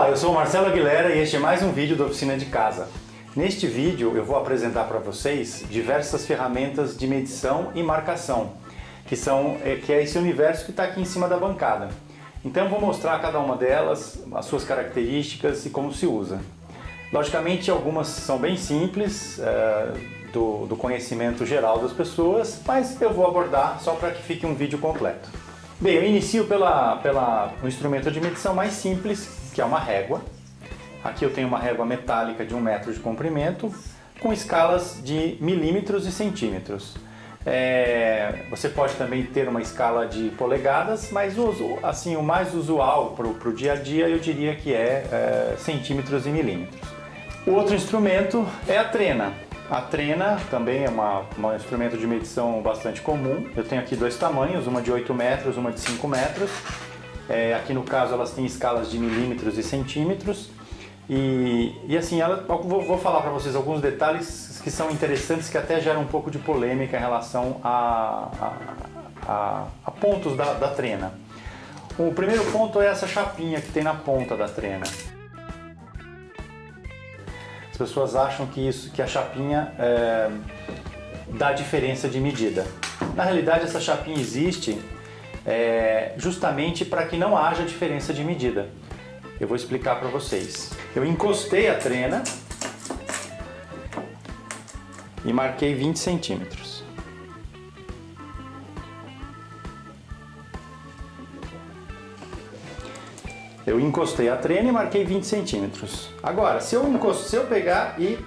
Olá, eu sou o Marcelo Aguilera e este é mais um vídeo da Oficina de Casa. Neste vídeo eu vou apresentar para vocês diversas ferramentas de medição e marcação, que é esse universo que está aqui em cima da bancada. Então eu vou mostrar cada uma delas, as suas características e como se usa. Logicamente algumas são bem simples, do conhecimento geral das pessoas, mas eu vou abordar só para que fique um vídeo completo. Bem, eu inicio pelo instrumento de medição mais simples, que é uma régua. Aqui eu tenho uma régua metálica de 1 metro de comprimento, com escalas de milímetros e centímetros. Você pode também ter uma escala de polegadas, mas assim, o mais usual para o dia a dia eu diria que é centímetros e milímetros. O outro instrumento é a trena. A trena também é um instrumento de medição bastante comum. Eu tenho aqui dois tamanhos, uma de 8 metros, uma de 5 metros. Aqui no caso elas têm escalas de milímetros e centímetros. E assim, vou falar para vocês alguns detalhes que são interessantes, que até geram um pouco de polêmica em relação a pontos da trena. O primeiro ponto é essa chapinha que tem na ponta da trena. As pessoas acham que a chapinha dá diferença de medida. Na realidade, essa chapinha existe justamente para que não haja diferença de medida. Eu vou explicar para vocês. Eu encostei a trena e marquei 20 centímetros. Eu encostei a trena e marquei 20 centímetros. Agora, se eu pegar e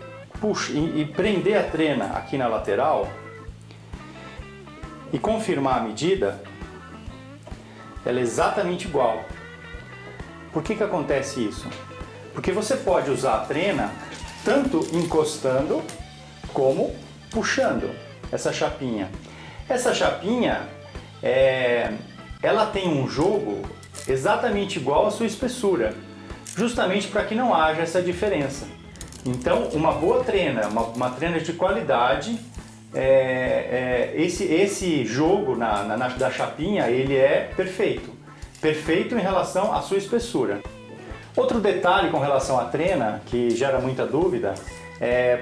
prender a trena aqui na lateral e confirmar a medida, ela é exatamente igual. Por que acontece isso? Porque você pode usar a trena tanto encostando como puxando essa chapinha. Essa chapinha, ela tem um jogo exatamente igual à sua espessura, justamente para que não haja essa diferença. Então, uma boa trena, uma trena de qualidade, esse jogo da chapinha, ele é perfeito. Perfeito em relação à sua espessura. Outro detalhe com relação à trena, que gera muita dúvida,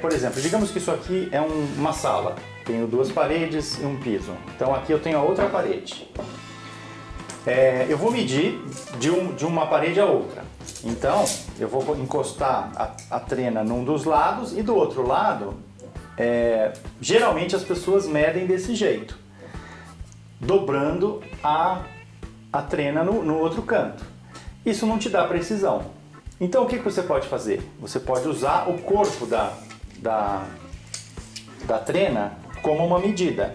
por exemplo, digamos que isso aqui é uma sala. Tenho duas paredes e um piso. Então aqui eu tenho a outra parede. Eu vou medir de uma parede a outra. Então eu vou encostar a trena num dos lados e do outro lado, geralmente as pessoas medem desse jeito, dobrando a trena no outro canto. Isso não te dá precisão. Então o que você pode fazer? Você pode usar o corpo da trena como uma medida.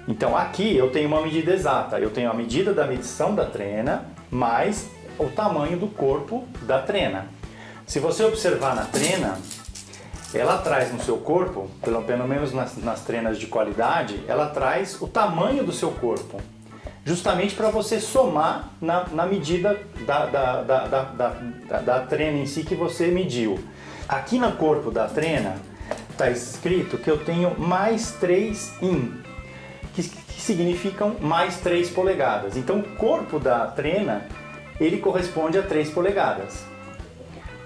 Então aqui eu tenho uma medida exata, eu tenho a medida da medição da trena mais o tamanho do corpo da trena. Se você observar na trena, ela traz no seu corpo, pelo menos nas trenas de qualidade, ela traz o tamanho do seu corpo, justamente para você somar na medida da trena em si que você mediu. Aqui no corpo da trena está escrito que eu tenho mais 3 in, que significam mais 3 polegadas. Então o corpo da trena, ele corresponde a 3 polegadas.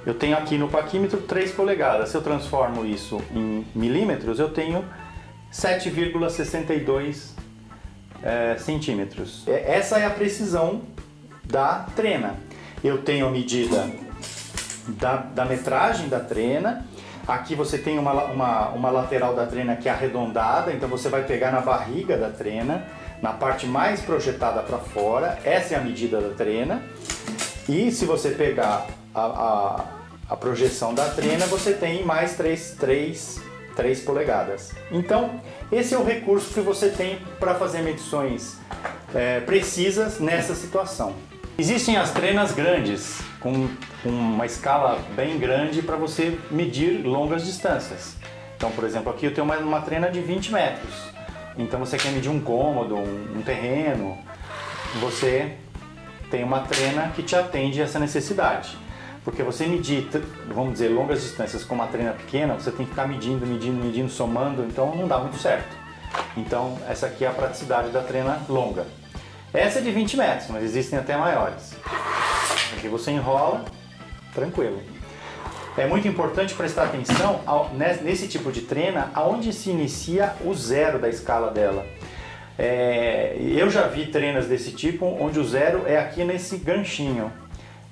Eu tenho aqui no paquímetro 3 polegadas. Se eu transformo isso em milímetros, eu tenho 7,62 centímetros. Essa é a precisão da trena. Eu tenho a medida da metragem da trena. Aqui você tem uma lateral da trena que é arredondada, então você vai pegar na barriga da trena, na parte mais projetada para fora. Essa é a medida da trena. E se você pegar a projeção da trena, você tem mais 3 polegadas. Então, esse é o recurso que você tem para fazer medições precisas nessa situação. Existem as trenas grandes, com uma escala bem grande para você medir longas distâncias. Então, por exemplo, aqui eu tenho uma trena de 20 metros. Então você quer medir um cômodo, um terreno, você tem uma trena que te atende a essa necessidade. Porque você medir, vamos dizer, longas distâncias com uma trena pequena, você tem que ficar medindo, somando, então não dá muito certo. Então essa aqui é a praticidade da trena longa. Essa é de 20 metros, mas existem até maiores. Aqui você enrola tranquilo. É muito importante prestar atenção nesse tipo de trena, aonde se inicia o zero da escala dela. Eu já vi trenas desse tipo, onde o zero é aqui nesse ganchinho.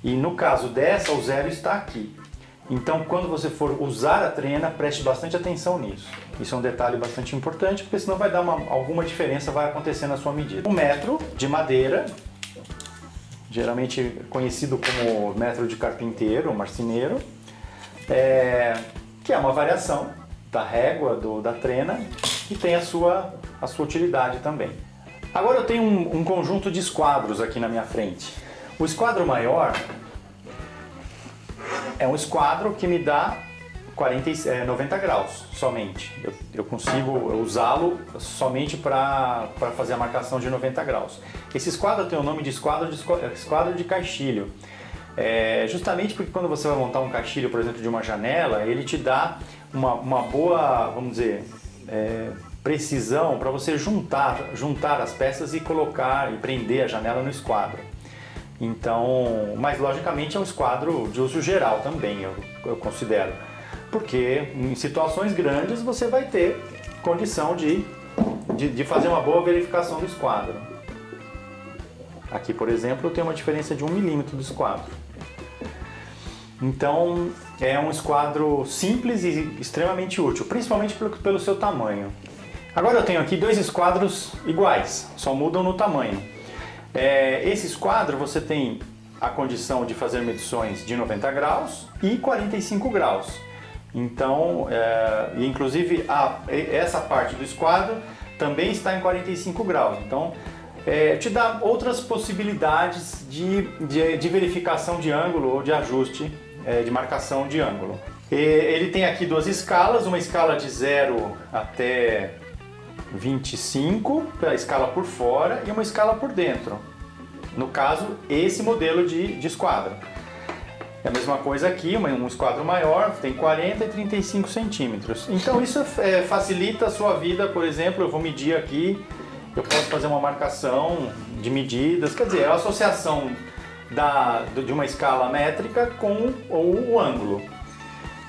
E no caso dessa, o zero está aqui. Então, quando você for usar a trena, preste bastante atenção nisso. Isso é um detalhe bastante importante, porque senão vai dar alguma diferença, vai acontecer na sua medida. 1 metro de madeira, geralmente conhecido como metro de carpinteiro, marceneiro, que é uma variação da régua, da trena, e tem a sua utilidade também. Agora eu tenho um conjunto de esquadros aqui na minha frente. O esquadro maior é um esquadro que me dá 90 graus somente. Eu consigo usá-lo somente para fazer a marcação de 90 graus. Esse esquadro tem o nome de esquadro de caixilho. Justamente porque quando você vai montar um caixilho, por exemplo, de uma janela, ele te dá uma boa, vamos dizer, precisão para você juntar as peças e colocar e prender a janela no esquadro. Então, mas logicamente é um esquadro de uso geral também, eu considero. Porque em situações grandes você vai ter condição de fazer uma boa verificação do esquadro. Aqui, por exemplo, eu tenho uma diferença de 1 milímetro do esquadro. Então, é um esquadro simples e extremamente útil, principalmente pelo seu tamanho. Agora eu tenho aqui 2 esquadros iguais, só mudam no tamanho. Esse esquadro você tem a condição de fazer medições de 90 graus e 45 graus. Então, inclusive essa parte do esquadro também está em 45 graus. Então, te dá outras possibilidades de verificação de ângulo ou de ajuste, de marcação de ângulo. Ele tem aqui 2 escalas, uma escala de 0 até 25, a escala por fora, e uma escala por dentro. No caso, esse modelo de esquadro. É a mesma coisa aqui, um esquadro maior, tem 40 e 35 centímetros. Então isso facilita a sua vida, por exemplo, eu vou medir aqui, eu posso fazer uma marcação de medidas, quer dizer, a associação de uma escala métrica com o ângulo.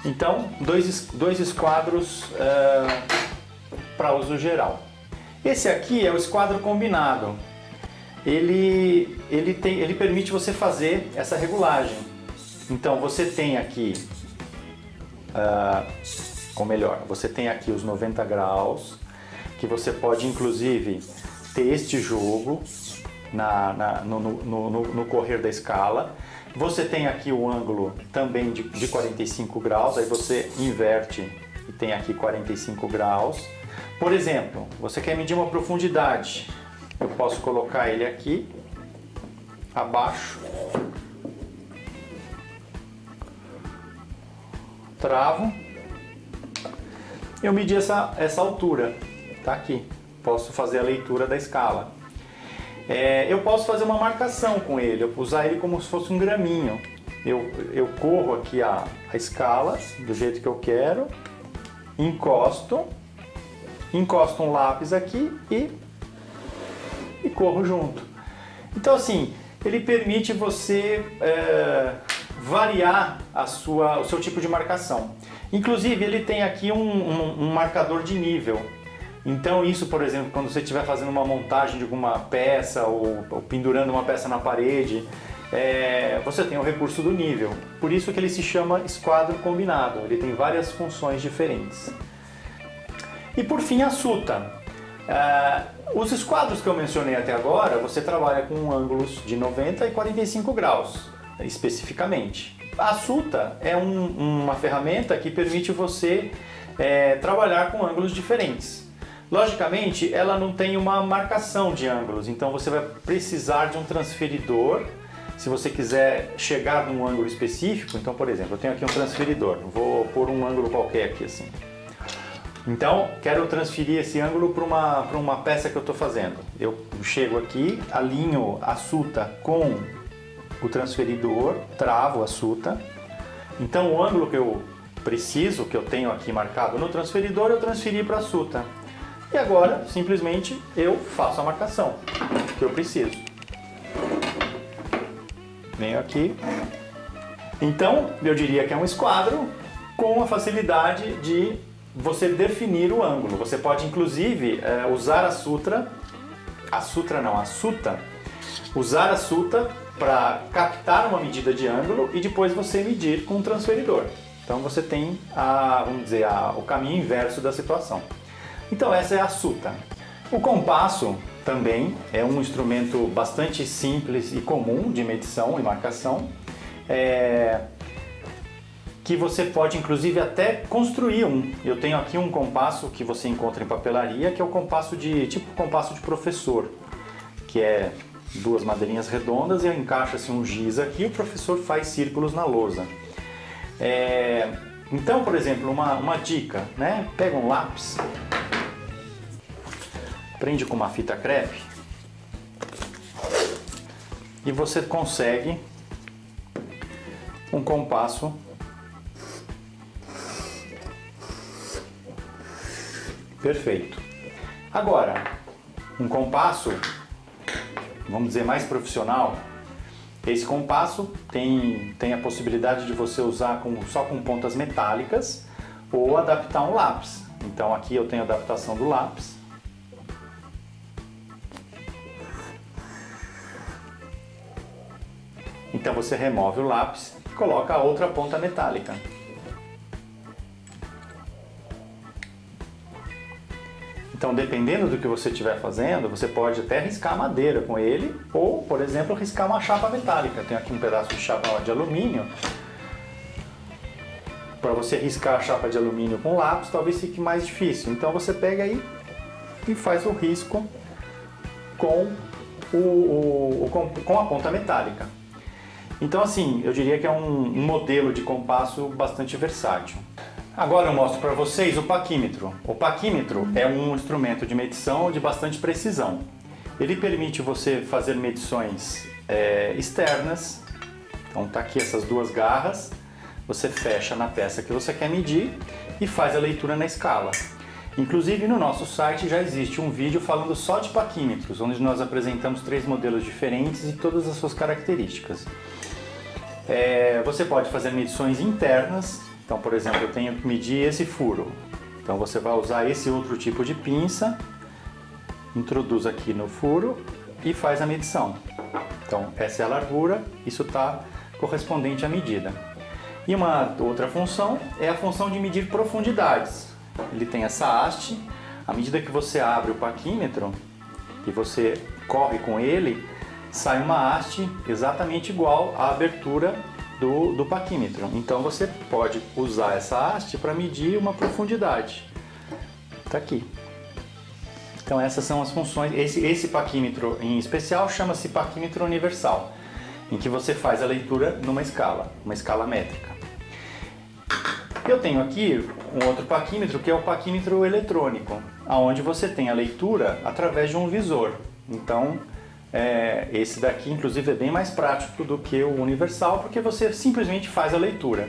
Então, dois esquadros para uso geral. Esse aqui é o esquadro combinado. Ele permite você fazer essa regulagem. Então você tem aqui, ou melhor, você tem aqui os 90 graus, que você pode inclusive ter este jogo no correr da escala. Você tem aqui o ângulo também de 45 graus, aí você inverte e tem aqui 45 graus. Por exemplo, você quer medir uma profundidade, eu posso colocar ele aqui, abaixo, travo, eu medi essa altura, tá aqui, posso fazer a leitura da escala. Eu posso fazer uma marcação com ele, usar ele como se fosse um graminho. Eu corro aqui a escala do jeito que eu quero, encosto um lápis aqui e corro junto. Então assim, ele permite você variar o seu tipo de marcação. Inclusive ele tem aqui um marcador de nível. Então isso, por exemplo, quando você estiver fazendo uma montagem de alguma peça ou pendurando uma peça na parede, você tem o recurso do nível. Por isso que ele se chama esquadro combinado, ele tem várias funções diferentes. E por fim a suta. Os esquadros que eu mencionei até agora, você trabalha com ângulos de 90 e 45 graus, especificamente. A suta é uma ferramenta que permite você trabalhar com ângulos diferentes. Logicamente, ela não tem uma marcação de ângulos, então você vai precisar de um transferidor. Se você quiser chegar num ângulo específico, então, por exemplo, eu tenho aqui um transferidor, vou pôr um ângulo qualquer aqui assim. Então, quero transferir esse ângulo para uma peça que eu estou fazendo. Eu chego aqui, alinho a suta com o transferidor, travo a suta. Então, o ângulo que eu preciso, que eu tenho aqui marcado no transferidor, eu transferi para a suta. E agora, simplesmente, eu faço a marcação que eu preciso. Venho aqui, Então, eu diria que é um esquadro com a facilidade de você definir o ângulo. Você pode, inclusive, usar a suta, usar a suta para captar uma medida de ângulo e depois você medir com um transferidor. Então você tem, vamos dizer, o caminho inverso da situação. Então essa é a suta. O compasso também é um instrumento bastante simples e comum de medição e marcação, que você pode inclusive até construir um. Eu tenho aqui um compasso que você encontra em papelaria, que é o compasso tipo compasso de professor, que é duas madeirinhas redondas e encaixa-se um giz aqui e o professor faz círculos na lousa. Então, por exemplo, uma dica, né? Pega um lápis, prende com uma fita crepe e você consegue um compasso perfeito. Agora, um compasso, vamos dizer, mais profissional, esse compasso tem a possibilidade de você usar só com pontas metálicas ou adaptar um lápis. Então aqui eu tenho a adaptação do lápis. Então você remove o lápis e coloca a outra ponta metálica. Então, dependendo do que você estiver fazendo, você pode até riscar madeira com ele ou, por exemplo, riscar uma chapa metálica. Tem aqui um pedaço de chapa de alumínio. Para você riscar a chapa de alumínio com lápis, talvez fique mais difícil. Então, você pega aí e faz o risco com a ponta metálica. Então, assim, eu diria que é um modelo de compasso bastante versátil. Agora eu mostro para vocês o paquímetro. O paquímetro é um instrumento de medição de bastante precisão. Ele permite você fazer medições externas. Então tá aqui essas duas garras, você fecha na peça que você quer medir e faz a leitura na escala. Inclusive no nosso site já existe um vídeo falando só de paquímetros, onde nós apresentamos 3 modelos diferentes e todas as suas características. Você pode fazer medições internas. Então, por exemplo, eu tenho que medir esse furo. Então você vai usar esse outro tipo de pinça, introduz aqui no furo e faz a medição. Então essa é a largura, isso está correspondente à medida. E uma outra função é a função de medir profundidades. Ele tem essa haste, à medida que você abre o paquímetro e você corre com ele, sai uma haste exatamente igual à abertura do paquímetro. Então você pode usar essa haste para medir uma profundidade. Está aqui. Então essas são as funções. Esse paquímetro em especial chama-se paquímetro universal, em que você faz a leitura numa escala, uma escala métrica. Eu tenho aqui um outro paquímetro que é o paquímetro eletrônico, onde você tem a leitura através de um visor. Então esse daqui inclusive é bem mais prático do que o universal, porque você simplesmente faz a leitura.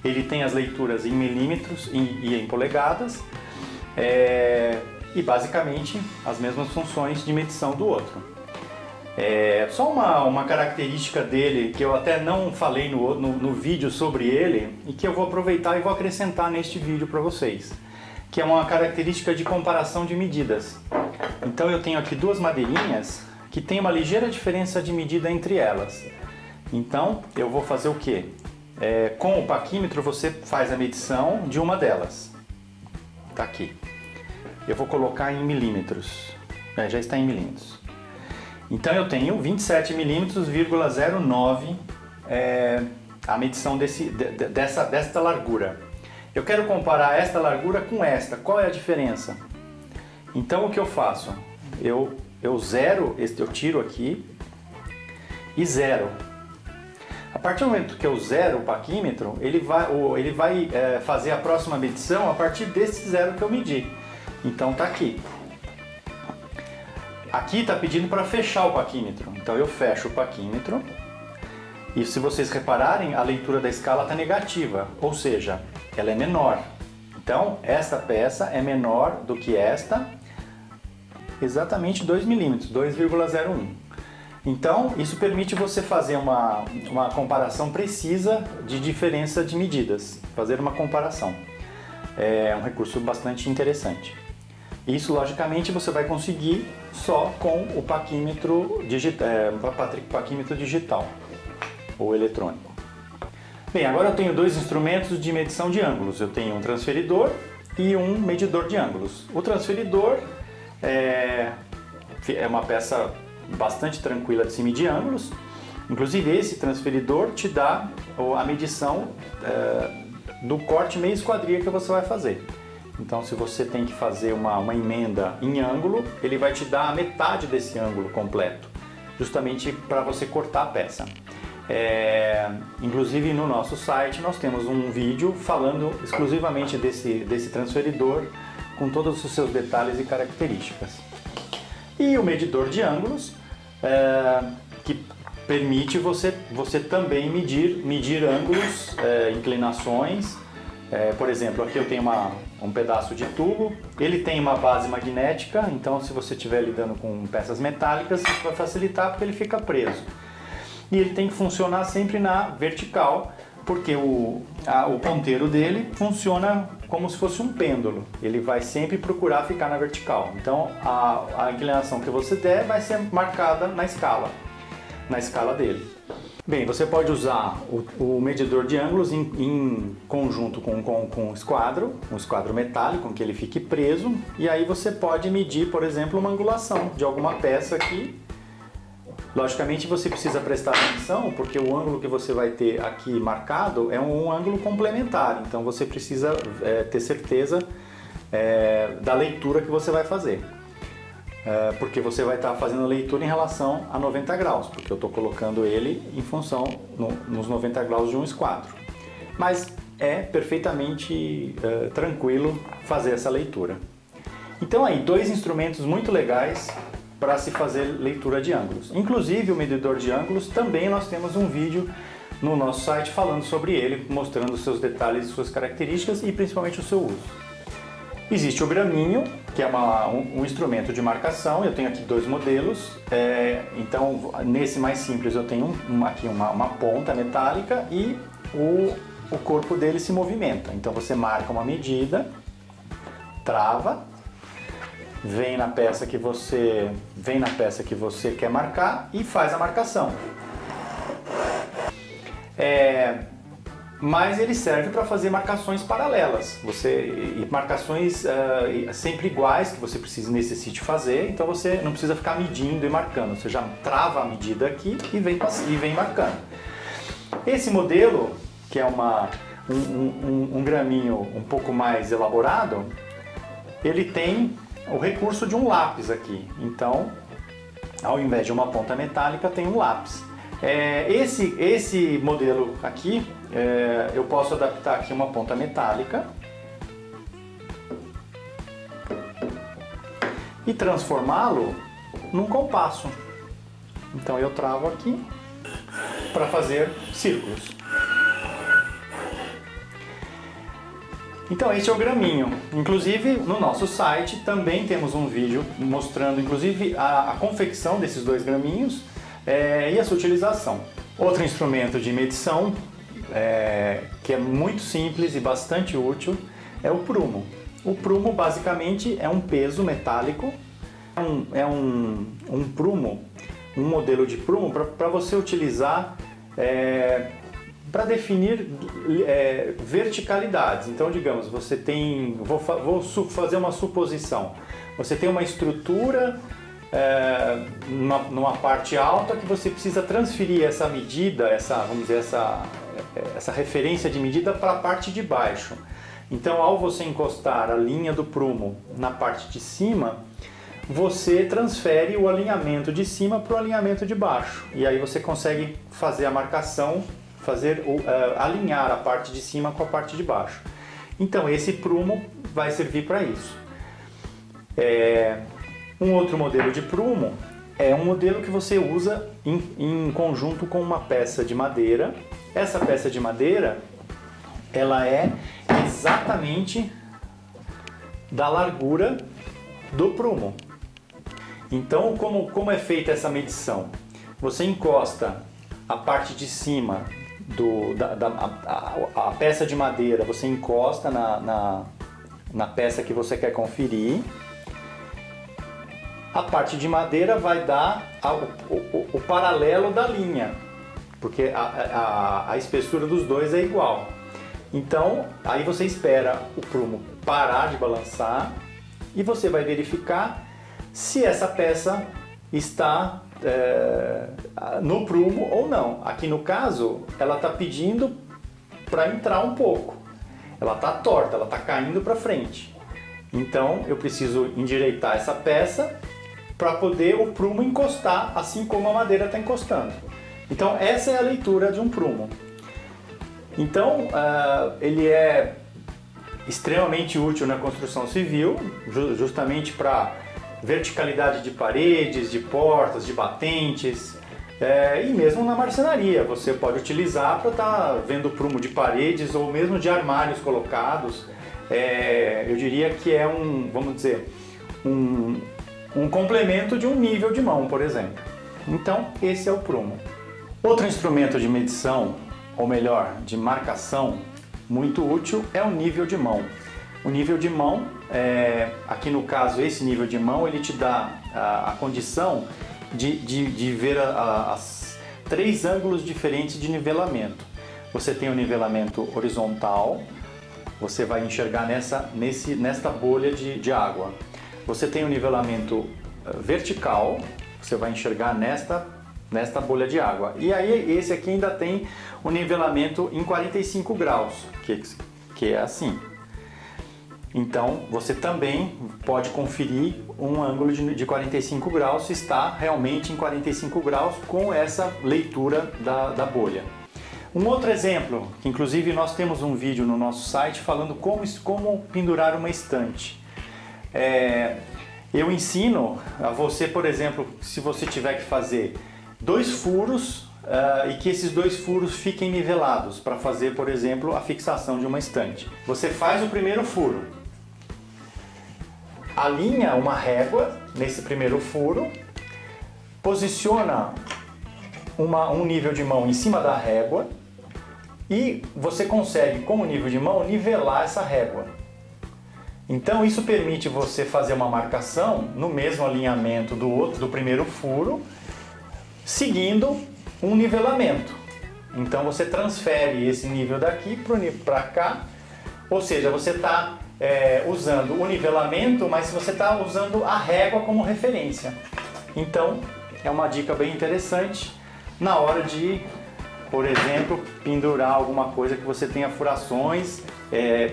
Ele tem as leituras em milímetros e em polegadas e basicamente as mesmas funções de medição do outro. Só uma característica dele que eu até não falei no vídeo sobre ele e que eu vou aproveitar e vou acrescentar neste vídeo para vocês, que é uma característica de comparação de medidas. Então eu tenho aqui duas madeirinhas que tem uma ligeira diferença de medida entre elas. Então eu vou fazer o quê? Com o paquímetro você faz a medição de uma delas. Tá aqui. Eu vou colocar em milímetros. Já está em milímetros. Então eu tenho 27 milímetros,09 a medição desta largura. Eu quero comparar esta largura com esta. Qual é a diferença? Então o que eu faço? Eu tiro aqui e zero. A partir do momento que eu zero o paquímetro, ele vai fazer a próxima medição a partir desse zero que eu medi. Então tá aqui. Aqui está pedindo para fechar o paquímetro. Então eu fecho o paquímetro. E se vocês repararem, a leitura da escala está negativa, ou seja, ela é menor. Então esta peça é menor do que esta, exatamente 2 milímetros, 2,01. Então, isso permite você fazer uma comparação precisa de diferença de medidas, fazer uma comparação. É um recurso bastante interessante. Isso, logicamente, você vai conseguir só com o paquímetro digital ou eletrônico. Bem, agora eu tenho dois instrumentos de medição de ângulos. Eu tenho um transferidor e um medidor de ângulos. O transferidor é uma peça bastante tranquila de se medir ângulos. Inclusive, esse transferidor te dá a medição do corte meia esquadria que você vai fazer. Então, se você tem que fazer uma emenda em ângulo, ele vai te dar a metade desse ângulo completo, justamente para você cortar a peça. Inclusive, no nosso site nós temos um vídeo falando exclusivamente desse transferidor, com todos os seus detalhes e características. E o medidor de ângulos, que permite você também medir ângulos, inclinações. Por exemplo, aqui eu tenho um pedaço de tubo, ele tem uma base magnética, então se você estiver lidando com peças metálicas, isso vai facilitar porque ele fica preso. E ele tem que funcionar sempre na vertical, porque o ponteiro dele funciona como se fosse um pêndulo, ele vai sempre procurar ficar na vertical. Então a inclinação que você der vai ser marcada na escala dele. Bem, você pode usar o medidor de ângulos em conjunto com um esquadro metálico, com que ele fique preso, e aí você pode medir, por exemplo, uma angulação de alguma peça aqui. Logicamente você precisa prestar atenção, porque o ângulo que você vai ter aqui marcado é um ângulo complementar, então você precisa ter certeza da leitura que você vai fazer. Porque você vai estar fazendo a leitura em relação a 90 graus, porque eu estou colocando ele em função nos 90 graus de um esquadro. Mas é perfeitamente tranquilo fazer essa leitura. Então aí, dois instrumentos muito legais para se fazer leitura de ângulos. Inclusive o medidor de ângulos, também nós temos um vídeo no nosso site falando sobre ele, mostrando os seus detalhes, suas características e principalmente o seu uso. Existe o graminho, que é um instrumento de marcação. Eu tenho aqui dois modelos. Então, nesse mais simples, eu tenho aqui uma ponta metálica e o corpo dele se movimenta. Então, você marca uma medida, trava, vem na peça que você quer marcar e faz a marcação. Mas ele serve para fazer marcações paralelas, marcações sempre iguais que você necessite fazer, então você não precisa ficar medindo e marcando, você já trava a medida aqui e vem marcando. Esse modelo, que é um graminho um pouco mais elaborado, ele tem o recurso de um lápis aqui, então ao invés de uma ponta metálica tem um lápis. Esse modelo aqui, eu posso adaptar aqui uma ponta metálica e transformá-lo num compasso. Então eu travo aqui para fazer círculos. Então esse é o graminho. Inclusive no nosso site também temos um vídeo mostrando inclusive a confecção desses dois graminhos e a sua utilização. Outro instrumento de medição que é muito simples e bastante útil é o prumo. O prumo basicamente é um peso metálico, é um prumo, um modelo de prumo para você utilizar para definir verticalidades. Então, digamos, você tem, vou fazer uma suposição, você tem uma estrutura numa parte alta que você precisa transferir essa medida, vamos dizer, essa referência de medida para a parte de baixo. Então, ao você encostar a linha do prumo na parte de cima, você transfere o alinhamento de cima para o alinhamento de baixo. E aí você consegue fazer a marcação, alinhar a parte de cima com a parte de baixo. Então, esse prumo vai servir para isso. Um outro modelo de prumo é um modelo que você usa em conjunto com uma peça de madeira. Essa peça de madeira, ela é exatamente da largura do prumo. Então, como é feita essa medição? você encosta a parte de cima, a peça de madeira, você encosta na peça que você quer conferir. A parte de madeira vai dar o paralelo da linha, porque a espessura dos dois é igual. Então, aí você espera o prumo parar de balançar e você vai verificar se essa peça está no prumo ou não. Aqui no caso, ela está pedindo para entrar um pouco. Ela está torta, ela está caindo para frente. Então, eu preciso endireitar essa peça para poder o prumo encostar, assim como a madeira está encostando. Então, essa é a leitura de um prumo. Então, ele é extremamente útil na construção civil, justamente para verticalidade de paredes, de portas, de batentes, e mesmo na marcenaria. Você pode utilizar para estar vendo o prumo de paredes ou mesmo de armários colocados. Eu diria que é vamos dizer, um complemento de um nível de mão, por exemplo. Então, esse é o prumo. Outro instrumento de medição, ou melhor, de marcação, muito útil é o nível de mão. O nível de mão, aqui no caso, esse nível de mão, ele te dá a condição de ver as 3 ângulos diferentes de nivelamento. Você tem o nivelamento horizontal, você vai enxergar nesta bolha de água. Você tem o nivelamento vertical, você vai enxergar nesta bolha de água. E aí esse aqui ainda tem o nivelamento em 45 graus, que é assim. Então você também pode conferir um ângulo de 45 graus se está realmente em 45 graus com essa leitura da bolha. Um outro exemplo, que inclusive nós temos um vídeo no nosso site falando como pendurar uma estante. Eu ensino a você, por exemplo, se você tiver que fazer 2 furos e que esses 2 furos fiquem nivelados para fazer, por exemplo, a fixação de uma estante. Você faz o primeiro furo, alinha uma régua nesse primeiro furo, posiciona um nível de mão em cima da régua e você consegue, com o nível de mão, nivelar essa régua. Então isso permite você fazer uma marcação no mesmo alinhamento do primeiro furo, seguindo um nivelamento. Então você transfere esse nível daqui para cá, ou seja, você está usando o nivelamento, mas você está usando a régua como referência. Então é uma dica bem interessante na hora de, por exemplo, pendurar alguma coisa que você tenha furações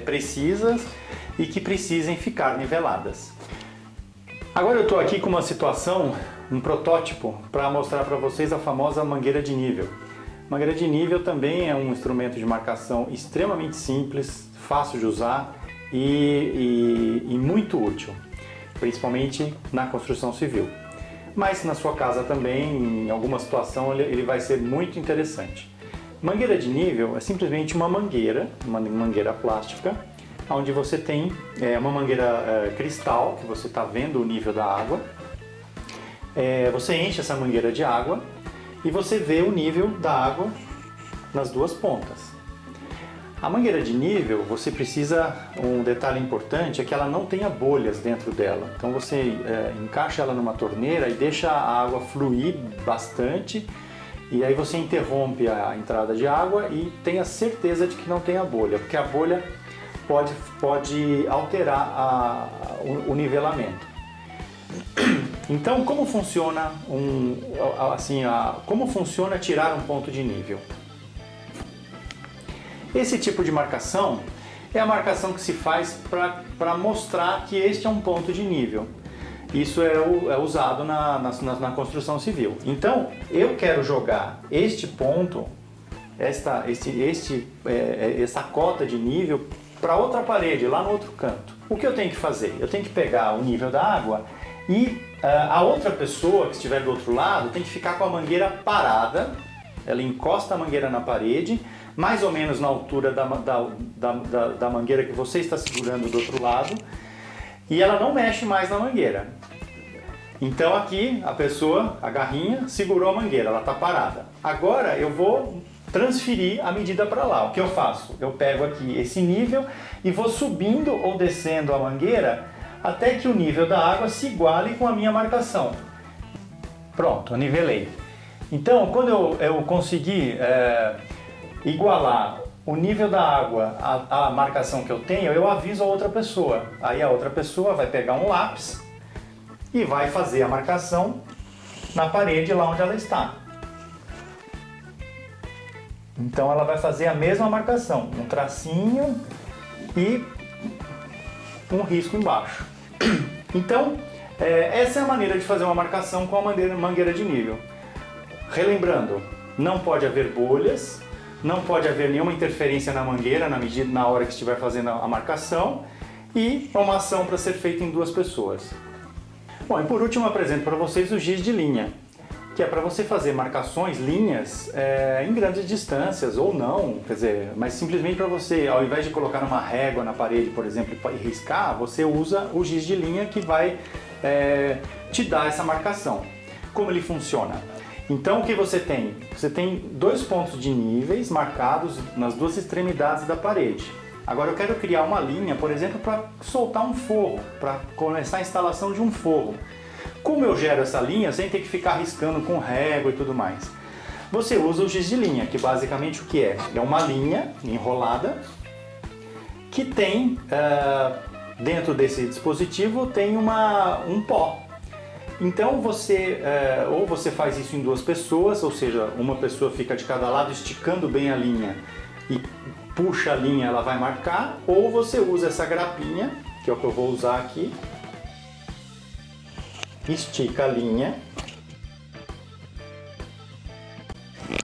precisas e que precisem ficar niveladas. Agora eu estou aqui com uma situação, um protótipo, para mostrar para vocês a famosa mangueira de nível. Mangueira de nível também é um instrumento de marcação extremamente simples, fácil de usar e muito útil, principalmente na construção civil. Mas na sua casa também, em alguma situação, ele vai ser muito interessante. Mangueira de nível é simplesmente uma mangueira plástica, onde você tem uma mangueira cristal, que você está vendo o nível da água. Você enche essa mangueira de água e você vê o nível da água nas 2 pontas. A mangueira de nível, você precisa, um detalhe importante é que ela não tenha bolhas dentro dela. Então você encaixa ela numa torneira e deixa a água fluir bastante, e aí você interrompe a entrada de água e tenha certeza de que não tenha bolha, porque a bolha pode alterar o nivelamento. Então, como funciona como funciona tirar um ponto de nível? Esse tipo de marcação é a marcação que se faz para mostrar que este é um ponto de nível. Isso é usado na construção civil. Então, eu quero jogar este ponto, essa cota de nível, para outra parede, lá no outro canto. O que eu tenho que fazer? Eu tenho que pegar o nível da água e a outra pessoa que estiver do outro lado tem que ficar com a mangueira parada. Ela encosta a mangueira na parede, mais ou menos na altura da mangueira que você está segurando do outro lado, e ela não mexe mais na mangueira. Então aqui a pessoa, a garrinha, segurou a mangueira, ela está parada. Agora eu vou transferir a medida para lá. O que eu faço? Eu pego aqui esse nível e vou subindo ou descendo a mangueira até que o nível da água se iguale com a minha marcação. Pronto, eu nivelei. Então, quando eu conseguir igualar o nível da água à marcação que eu tenho, eu aviso a outra pessoa. Aí a outra pessoa vai pegar um lápis e vai fazer a marcação na parede lá onde ela está. Então ela vai fazer a mesma marcação, um tracinho e um risco embaixo. Então, essa é a maneira de fazer uma marcação com a mangueira de nível. Relembrando, não pode haver bolhas, não pode haver nenhuma interferência na mangueira na hora que estiver fazendo a marcação, e uma ação para ser feita em duas pessoas. Bom, e por último eu apresento para vocês o giz de linha, que é para você fazer marcações, linhas, em grandes distâncias ou não, quer dizer, mas simplesmente para você, ao invés de colocar uma régua na parede, por exemplo, e riscar, você usa o giz de linha que vai te dar essa marcação. Como ele funciona? Então o que você tem? Você tem dois pontos de níveis marcados nas duas extremidades da parede. Agora eu quero criar uma linha, por exemplo, para soltar um forro, para começar a instalação de um forro. Como eu gero essa linha sem ter que ficar riscando com régua e tudo mais? Você usa o giz de linha, que basicamente o que é? É uma linha enrolada que tem, dentro desse dispositivo, tem um pó. Então ou você faz isso em duas pessoas, ou seja, uma pessoa fica de cada lado esticando bem a linha e puxa a linha, ela vai marcar, ou você usa essa grapinha, que é o que eu vou usar aqui, estica a linha.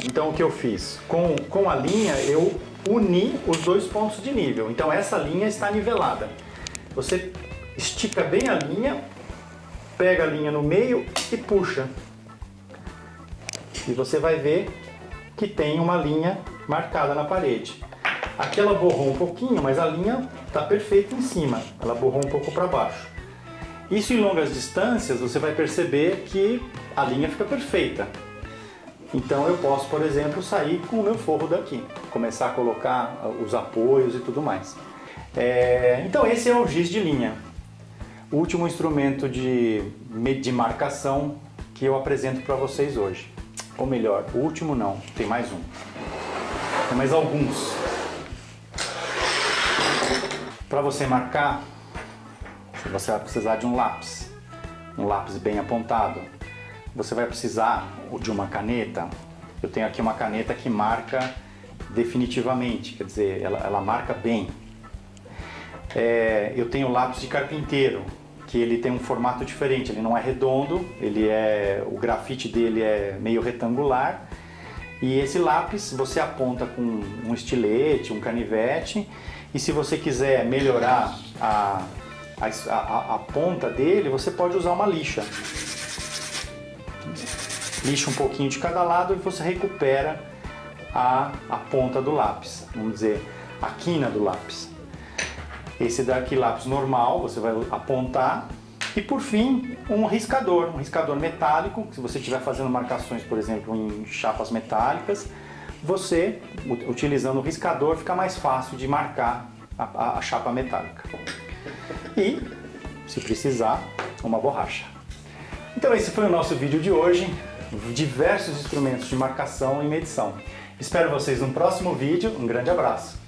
Então o que eu fiz? Com a linha eu uni os dois pontos de nível, então essa linha está nivelada. Você estica bem a linha, pega a linha no meio e puxa. E você vai ver que tem uma linha marcada na parede. Aqui ela borrou um pouquinho, mas a linha está perfeita em cima. Ela borrou um pouco para baixo. Isso em longas distâncias você vai perceber que a linha fica perfeita. Então eu posso, por exemplo, sair com o meu forro daqui. Começar a colocar os apoios e tudo mais. Então esse é o giz de linha. O último instrumento de marcação que eu apresento para vocês hoje. Ou melhor, o último não, tem mais um. Tem mais alguns. Para você marcar, você vai precisar de um lápis bem apontado. Você vai precisar de uma caneta. Eu tenho aqui uma caneta que marca definitivamente, quer dizer, ela marca bem. Eu tenho lápis de carpinteiro, que ele tem um formato diferente, ele não é redondo, o grafite dele é meio retangular, e esse lápis você aponta com um estilete, um canivete, e se você quiser melhorar a ponta dele, você pode usar uma lixa. Lixa um pouquinho de cada lado e você recupera a ponta do lápis, vamos dizer, a quina do lápis. Esse daqui, lápis normal, você vai apontar. E por fim, um riscador metálico. Se você estiver fazendo marcações, por exemplo, em chapas metálicas, você, utilizando o riscador, fica mais fácil de marcar a chapa metálica. E, se precisar, uma borracha. Então esse foi o nosso vídeo de hoje. Diversos instrumentos de marcação e medição. Espero vocês no próximo vídeo. Um grande abraço!